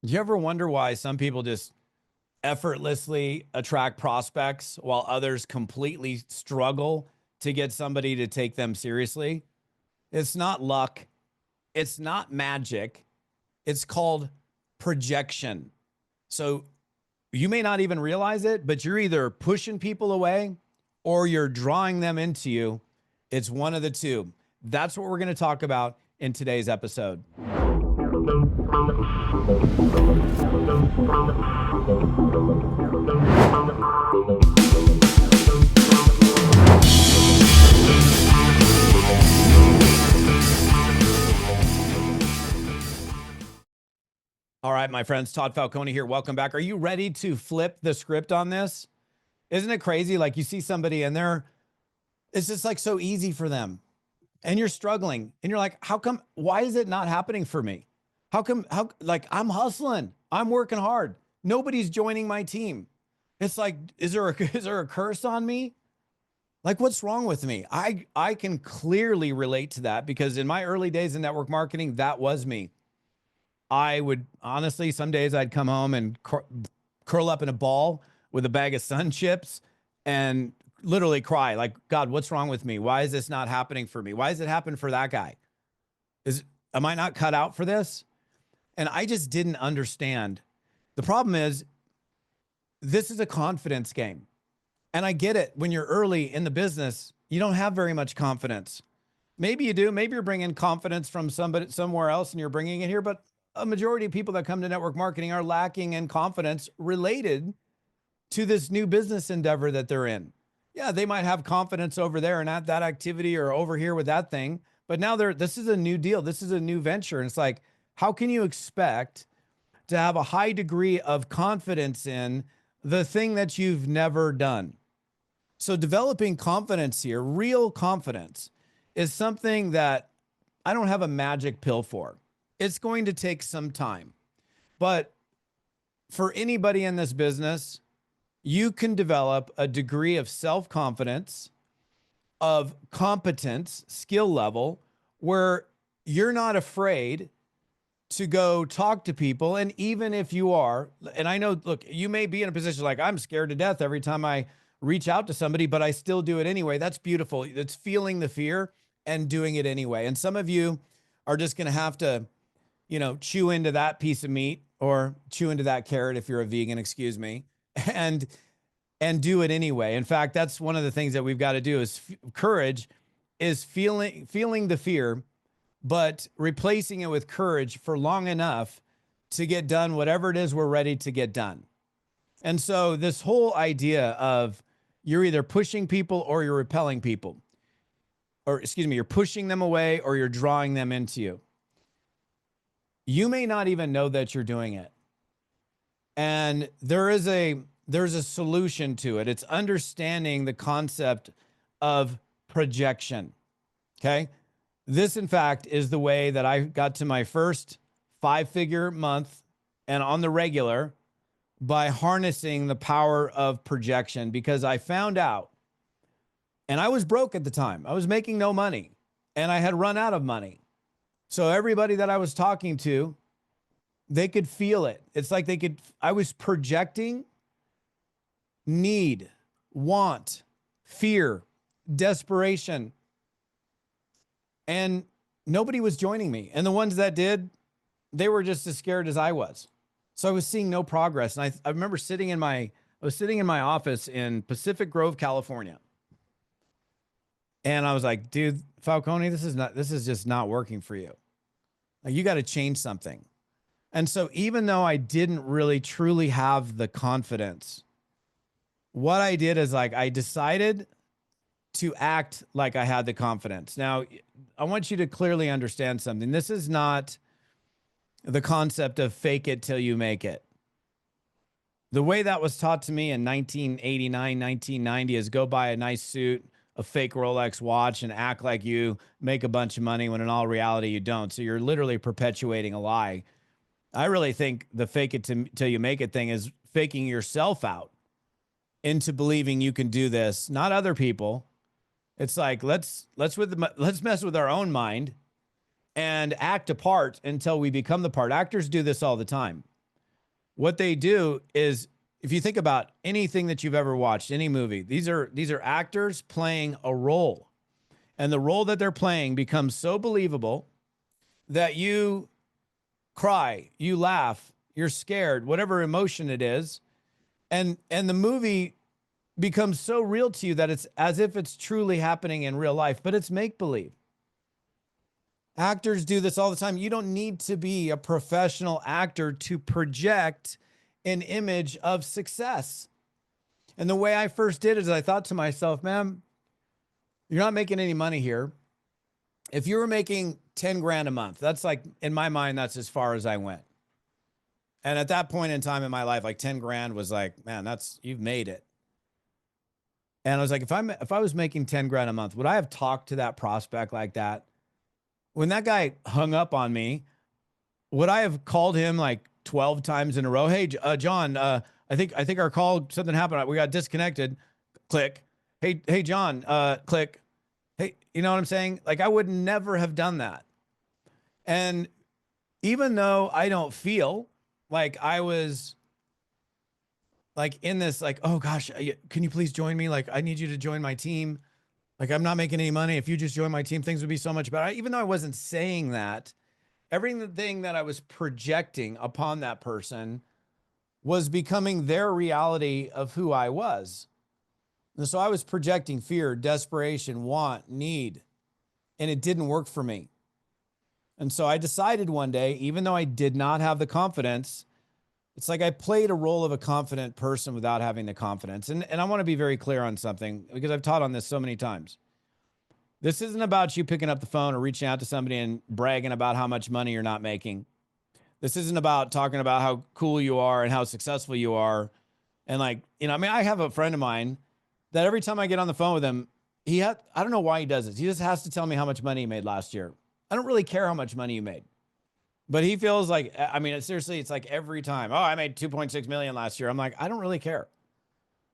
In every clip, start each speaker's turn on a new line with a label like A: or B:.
A: Do you ever wonder why some people just effortlessly attract prospects while others completely struggle to get somebody to take them seriously? It's not luck, it's not magic. It's called projection. So you may not even realize it, but you're either pushing people away or you're drawing them into you. It's one of the two. That's what we're going to talk about in today's episode. All right, my friends, Todd Falcone here. Welcome back. Are you ready to flip the script on this? Isn't it crazy? Like you see somebody and it's just like so easy for them and you're struggling and you're like, how come, why is it not happening for me? Like I'm hustling, I'm working hard. Nobody's joining my team. It's like, is there a curse on me? Like, what's wrong with me? I can clearly relate to that because in my early days in network marketing, that was me. I would honestly, some days I'd come home and curl up in a ball with a bag of Sun Chips and literally cry like, God, what's wrong with me? Why is this not happening for me? Why does it happen for that guy? Am I not cut out for this? And I just didn't understand. The problem is this is a confidence game. And I get it. When you're early in the business, you don't have very much confidence. Maybe you do. Maybe you're bringing confidence from somebody somewhere else and you're bringing it here, but a majority of people that come to network marketing are lacking in confidence related to this new business endeavor that they're in. Yeah, they might have confidence over there and at that activity or over here with that thing, but now this is a new deal. This is a new venture. And it's like, how can you expect to have a high degree of confidence in the thing that you've never done? So developing confidence here, real confidence, is something that I don't have a magic pill for. It's going to take some time. But for anybody in this business, you can develop a degree of self-confidence, of competence, skill level, where you're not afraid to go talk to people. And even if you are, and I know, look, you may be in a position like I'm scared to death every time I reach out to somebody, but I still do it anyway. That's beautiful. It's feeling the fear and doing it anyway. And some of you are just going to have to, chew into that piece of meat or chew into that carrot if you're a vegan, excuse me, and do it anyway. In fact, that's one of the things that we've got to do is courage is feeling the fear, but replacing it with courage for long enough to get done whatever it is we're ready to get done. And so this whole idea of you're either pushing people or you're repelling people, or excuse me, you're pushing them away or you're drawing them into you. You may not even know that you're doing it. And there's a solution to it. It's understanding the concept of projection. Okay. This, in fact, is the way that I got to my first 5-figure month and on the regular by harnessing the power of projection, because I found out, and I was broke at the time. I was making no money and I had run out of money. So everybody that I was talking to, they could feel it. It's like I was projecting need, want, fear, desperation. And nobody was joining me. And the ones that did, they were just as scared as I was. So I was seeing no progress. And I remember I was sitting in my office in Pacific Grove, California. And I was like, dude, Falcone, this is just not working for you. Like, you got to change something. And so even though I didn't really truly have the confidence, what I did is I decided to act like I had the confidence. Now, I want you to clearly understand something. This is not the concept of fake it till you make it. The way that was taught to me in 1989, 1990 is go buy a nice suit, a fake Rolex watch, and act like you make a bunch of money when in all reality you don't. So you're literally perpetuating a lie. I really think the fake it till you make it thing is faking yourself out into believing you can do this, not other people. It's like, let's mess with our own mind and act a part until we become the part. Actors do this all the time. what they do is, if you think about anything that you've ever watched, any movie, these are actors playing a role. And the role that they're playing becomes so believable that you cry, you laugh, you're scared, whatever emotion it is. And the movie becomes so real to you that it's as if it's truly happening in real life, but it's make believe. Actors do this all the time. You don't need to be a professional actor to project an image of success. And the way I first did it is I thought to myself, man, you're not making any money here. If you were making 10 grand a month, that's like, in my mind, that's as far as I went. And at that point in time in my life, like 10 grand was like, man, you've made it. And I was like, if I was making 10 grand a month, would I have talked to that prospect like that? When that guy hung up on me, would I have called him like 12 times in a row? Hey, John, I think our call, something happened. We got disconnected. Click. Hey, John, click. Hey, you know what I'm saying? Like, I would never have done that. And even though I don't feel like I was like in this, like, oh gosh, can you please join me? Like, I need you to join my team. Like, I'm not making any money. If you just join my team, things would be so much better. Even though I wasn't saying that, everything that I was projecting upon that person was becoming their reality of who I was. And so I was projecting fear, desperation, want, need, and it didn't work for me. And so I decided one day, even though I did not have the confidence, it's like I played a role of a confident person without having the confidence. And I want to be very clear on something, because I've taught on this so many times. This isn't about you picking up the phone or reaching out to somebody and bragging about how much money you're not making. This isn't about talking about how cool you are and how successful you are. And like, you know, I mean, I have a friend of mine that every time I get on the phone with him, I don't know why he does this. He just has to tell me how much money he made last year. I don't really care how much money you made. But he feels like, I mean, seriously, it's like every time, oh, I made 2.6 million last year. I'm like, I don't really care.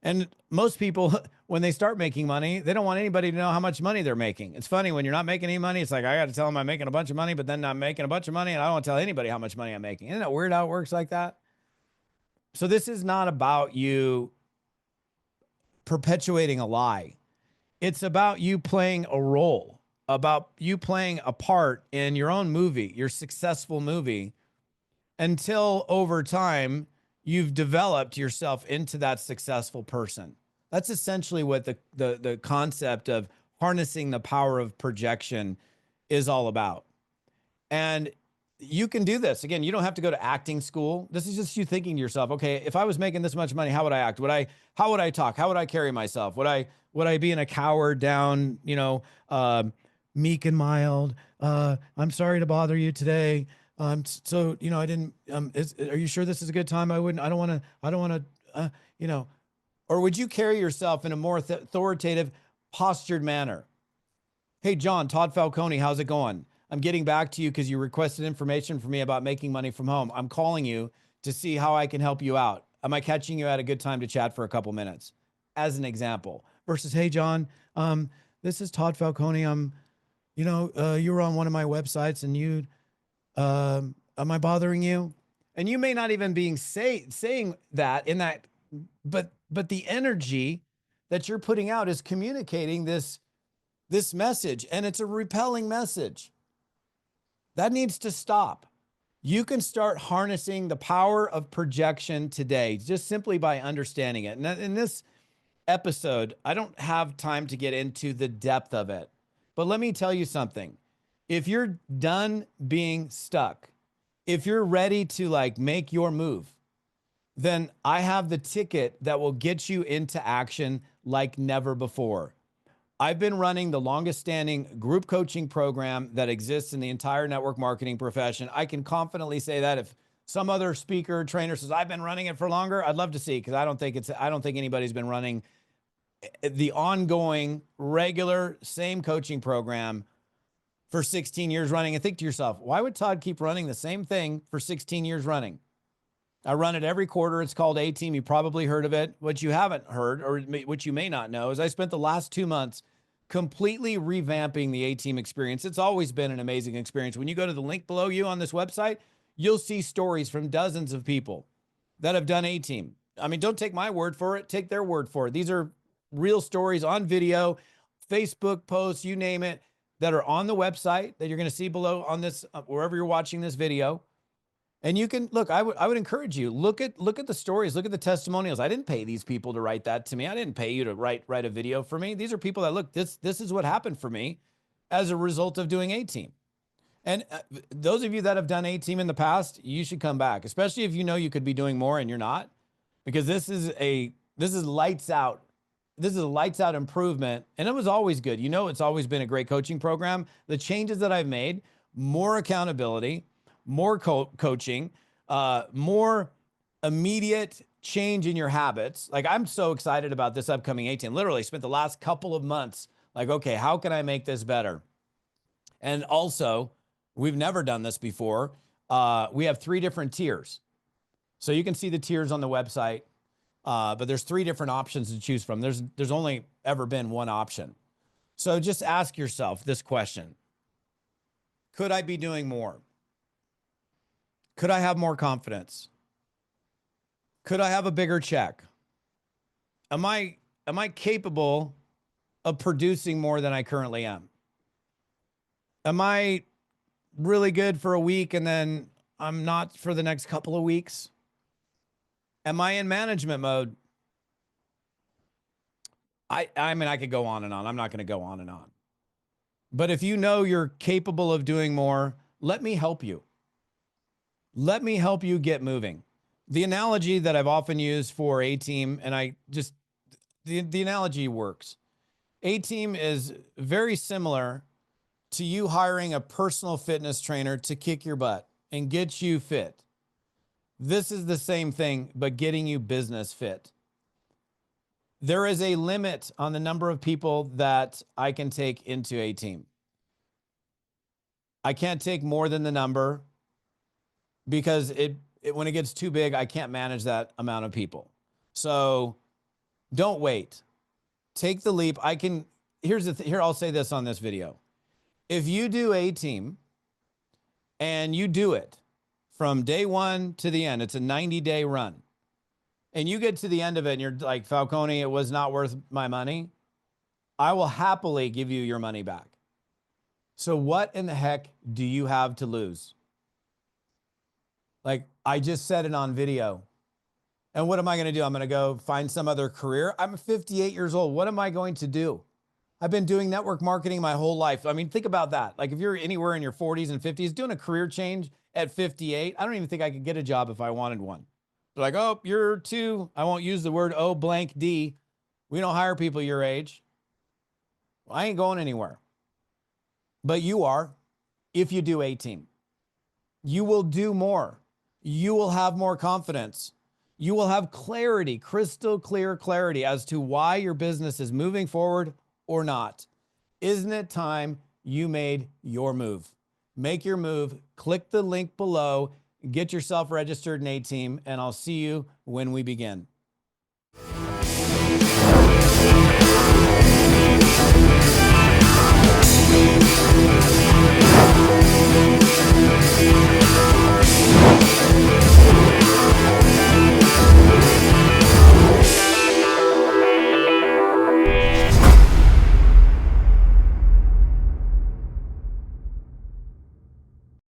A: And most people, when they start making money, they don't want anybody to know how much money they're making. It's funny, when you're not making any money, it's like, I got to tell them I'm making a bunch of money, but then I'm making a bunch of money and I don't want to tell anybody how much money I'm making. Isn't that weird how it works like that? So this is not about you perpetuating a lie. It's about you playing a role, about you playing a part in your own movie, your successful movie, until over time you've developed yourself into that successful person. That's essentially what the concept of harnessing the power of projection is all about. And you can do this. Again, you don't have to go to acting school. This is just you thinking to yourself, okay, if I was making this much money, how would I act? How would I talk? How would I carry myself? Would I be in a coward down, meek and mild? I'm sorry to bother you today. So, I didn't, are you sure this is a good time? I don't want to, or would you carry yourself in a more authoritative, postured manner? Hey, John, Todd Falcone, how's it going? I'm getting back to you because you requested information from me about making money from home. I'm calling you to see how I can help you out. Am I catching you at a good time to chat for a couple minutes? As an example, versus, hey, John, this is Todd Falcone. You were on one of my websites and am I bothering you? And you may not even be saying that in that, but the energy that you're putting out is communicating this message, and it's a repelling message. That needs to stop. You can start harnessing the power of projection today, just simply by understanding it. And in this episode, I don't have time to get into the depth of it, but let me tell you something. If you're done being stuck, if you're ready to make your move, then I have the ticket that will get you into action like never before. I've been running the longest standing group coaching program that exists in the entire network marketing profession. I can confidently say that. If some other speaker, trainer says, I've been running it for longer, I'd love to see, because I don't think anybody's been running the ongoing, regular, same coaching program for 16 years running. And think to yourself, why would Todd keep running the same thing for 16 years running? I run it every quarter. It's called A-Team. You probably heard of it. What you haven't heard, or what you may not know, is I spent the last 2 months completely revamping the A-Team experience. It's always been an amazing experience. When you go to the link below you on this website, you'll see stories from dozens of people that have done A-Team. I mean, don't take my word for it. Take their word for it. These are real stories on video, Facebook posts, you name it, that are on the website that you're going to see below on this, wherever you're watching this video. And you can look, I would encourage you, look at the stories, look at the testimonials. I didn't pay these people to write that to me. I didn't pay you to write a video for me. These are people that, look, this is what happened for me as a result of doing A-Team. And those of you that have done A-Team in the past, you should come back, especially if you know you could be doing more and you're not, because this is lights out. This is a lights out improvement. And it was always good. You know, it's always been a great coaching program. The changes that I've made, more accountability, more coaching, more immediate change in your habits. Like, I'm so excited about this upcoming A-Team. Literally spent the last couple of months like, okay, how can I make this better? And also, we've never done this before. We have 3 different tiers. So you can see the tiers on the website, but there's 3 different options to choose from. There's only ever been one option. So just ask yourself this question. Could I be doing more? Could I have more confidence? Could I have a bigger check? Am I capable of producing more than I currently am? Am I really good for a week and then I'm not for the next couple of weeks? Am I in management mode? I mean, I could go on and on. I'm not going to go on and on. But if you know you're capable of doing more, let me help you. Let me help you get moving. The analogy that I've often used for A-Team, and the analogy works. A-Team is very similar to you hiring a personal fitness trainer to kick your butt and get you fit. This is the same thing, but getting you business fit. There is a limit on the number of people that I can take into A-Team. I can't take more than the number, because when it gets too big, I can't manage that amount of people. So don't wait. Take the leap. Here, I'll say this on this video. If you do A-Team and you do it from day 1 to the end, it's a 90-day run, and you get to the end of it and you're like, Falcone, it was not worth my money, I will happily give you your money back. So what in the heck do you have to lose? Like, I just said it on video. And what am I going to do? I'm going to go find some other career. I'm 58 years old. What am I going to do? I've been doing network marketing my whole life. I mean, think about that. Like, if you're anywhere in your 40s and 50s, doing a career change at 58, I don't even think I could get a job if I wanted one. They're like, oh, you're too, I won't use the word O blank D. We don't hire people your age. Well, I ain't going anywhere. But you are, if you do A-Team. You will do more. You will have more confidence. You will have clarity, crystal clear clarity as to why your business is moving forward or not. Isn't it time you made your move? Make your move. Click the link below. Get yourself registered in A-Team, and I'll see you when we begin.